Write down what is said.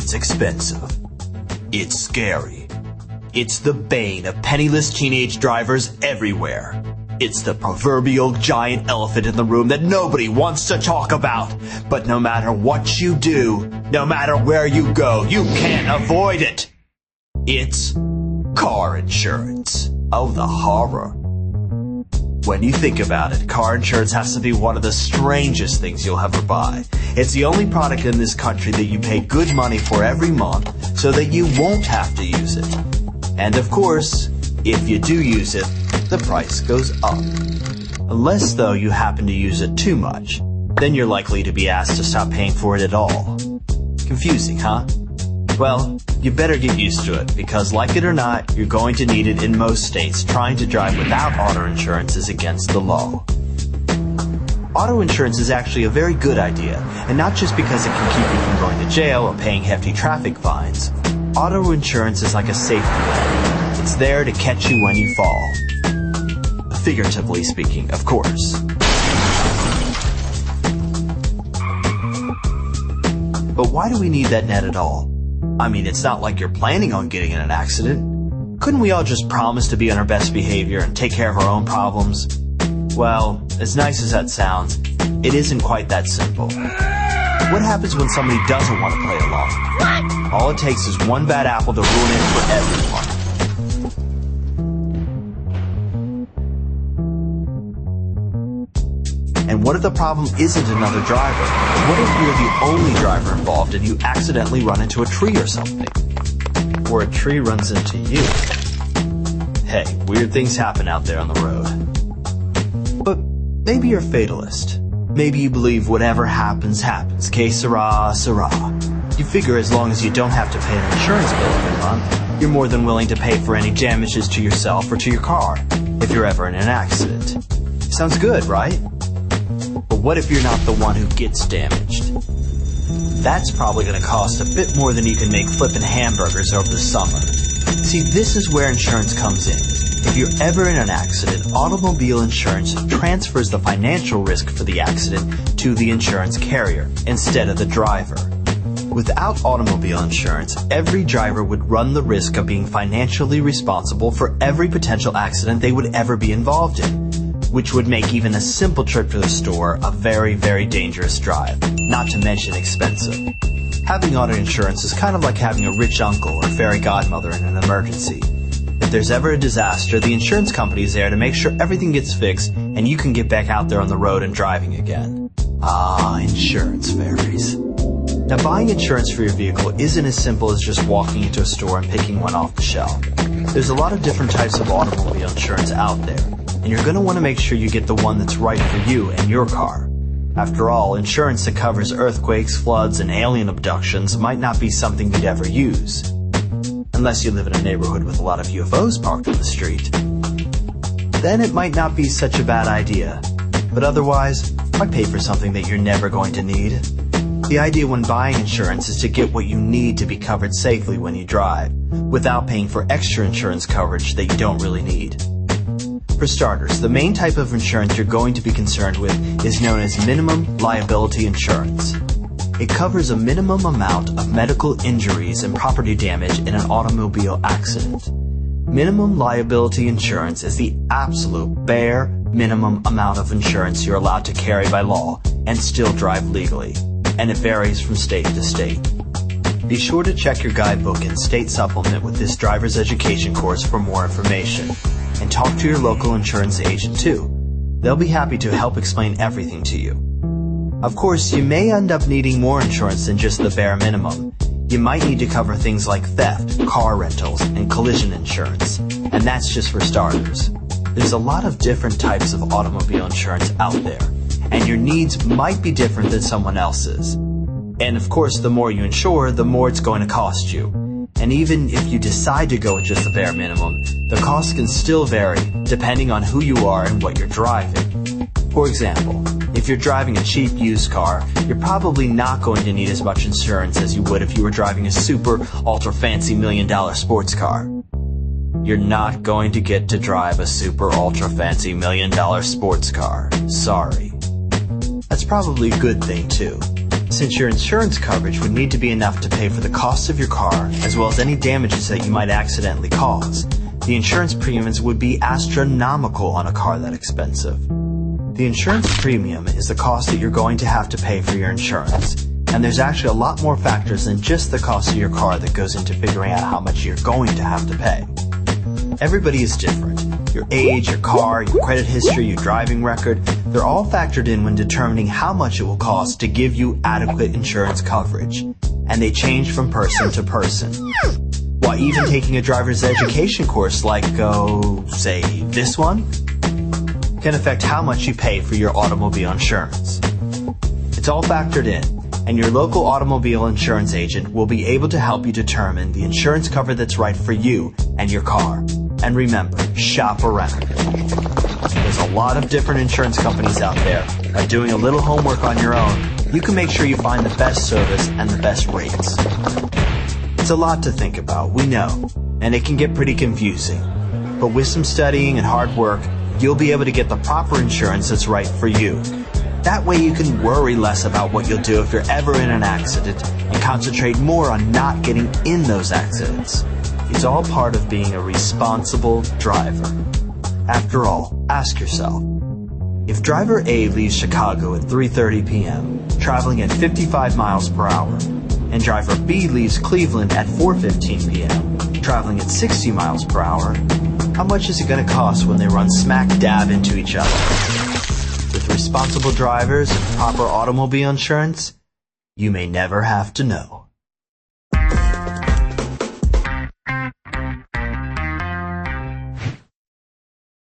It's expensive. It's scary. It's the bane of penniless teenage drivers everywhere. It's the proverbial giant elephant in the room that nobody wants to talk about. But no matter what you do, no matter where you go, you can't avoid it. It's car insurance. Oh, the horror. When you think about it, car insurance has to be one of the strangest things you'll ever buy. It's the only product in this country that you pay good money for every month so that you won't have to use it. And of course, if you do use it, the price goes up. Unless, though, you happen to use it too much, then you're likely to be asked to stop paying for it at all. Confusing, huh? Well, you better get used to it, because like it or not, you're going to need it in most states. Trying to drive without auto insurance is against the law. Auto insurance is actually a very good idea, and not just because it can keep you from going to jail or paying hefty traffic fines. Auto insurance is like a safety net. It's there to catch you when you fall. Figuratively speaking, of course. But why do we need that net at all? I mean, it's not like you're planning on getting in an accident. Couldn't we all just promise to be on our best behavior and take care of our own problems? Well, as nice as that sounds, it isn't quite that simple. What happens when somebody doesn't want to play along? What? All it takes is one bad apple to ruin it for everyone. And what if the problem isn't another driver? What if you're the only driver involved and you accidentally run into a tree or something? Or a tree runs into you? Hey, weird things happen out there on the road. But maybe you're a fatalist. Maybe you believe whatever happens, happens. Que sera, sera. You figure as long as you don't have to pay an insurance bill every month, you're more than willing to pay for any damages to yourself or to your car if you're ever in an accident. Sounds good, right? But what if you're not the one who gets damaged? That's probably going to cost a bit more than you can make flipping hamburgers over the summer. See, this is where insurance comes in. If you're ever in an accident, automobile insurance transfers the financial risk for the accident to the insurance carrier instead of the driver. Without automobile insurance, every driver would run the risk of being financially responsible for every potential accident they would ever be involved in, which would make even a simple trip to the store a very, very dangerous drive, not to mention expensive. Having auto insurance is kind of like having a rich uncle or fairy godmother in an emergency. If there's ever a disaster, the insurance company is there to make sure everything gets fixed and you can get back out there on the road and driving again. Ah, insurance fairies. Now, buying insurance for your vehicle isn't as simple as just walking into a store and picking one off the shelf. There's a lot of different types of automobile insurance out there, and you're going to want to make sure you get the one that's right for you and your car. After all, insurance that covers earthquakes, floods, and alien abductions might not be something you'd ever use. Unless you live in a neighborhood with a lot of UFOs parked on the street. Then it might not be such a bad idea. But otherwise, why pay for something that you're never going to need? The idea when buying insurance is to get what you need to be covered safely when you drive, without paying for extra insurance coverage that you don't really need. For starters, the main type of insurance you're going to be concerned with is known as minimum liability insurance. It covers a minimum amount of medical injuries and property damage in an automobile accident. Minimum liability insurance is the absolute bare minimum amount of insurance you're allowed to carry by law and still drive legally, and it varies from state to state. Be sure to check your guidebook and state supplement with this driver's education course for more information, and talk to your local insurance agent too. They'll be happy to help explain everything to you. Of course, you may end up needing more insurance than just the bare minimum. You might need to cover things like theft, car rentals, and collision insurance, and that's just for starters. There's a lot of different types of automobile insurance out there, and your needs might be different than someone else's. And of course, the more you insure, the more it's going to cost you. And even if you decide to go with just the bare minimum, the cost can still vary depending on who you are and what you're driving. For example, if you're driving a cheap used car, you're probably not going to need as much insurance as you would if you were driving a super ultra fancy $1 million sports car. You're not going to get to drive a super ultra fancy $1 million sports car. Sorry. That's probably a good thing too. Since your insurance coverage would need to be enough to pay for the cost of your car, as well as any damages that you might accidentally cause, the insurance premiums would be astronomical on a car that expensive. The insurance premium is the cost that you're going to have to pay for your insurance, and there's actually a lot more factors than just the cost of your car that goes into figuring out how much you're going to have to pay. Everybody is different. Your age, your car, your credit history, your driving record, they're all factored in when determining how much it will cost to give you adequate insurance coverage, and they change from person to person. While even taking a driver's education course like, say, this one, can affect how much you pay for your automobile insurance. It's all factored in, and your local automobile insurance agent will be able to help you determine the insurance cover that's right for you and your car. And remember, shop around. There's a lot of different insurance companies out there. By doing a little homework on your own, you can make sure you find the best service and the best rates. It's a lot to think about, we know, and it can get pretty confusing. But with some studying and hard work, you'll be able to get the proper insurance that's right for you. That way you can worry less about what you'll do if you're ever in an accident and concentrate more on not getting in those accidents. It's all part of being a responsible driver. After all, ask yourself, if driver A leaves Chicago at 3:30 p.m., traveling at 55 miles per hour, and driver B leaves Cleveland at 4:15 p.m., traveling at 60 miles per hour, how much is it going to cost when they run smack dab into each other? With responsible drivers and proper automobile insurance, you may never have to know.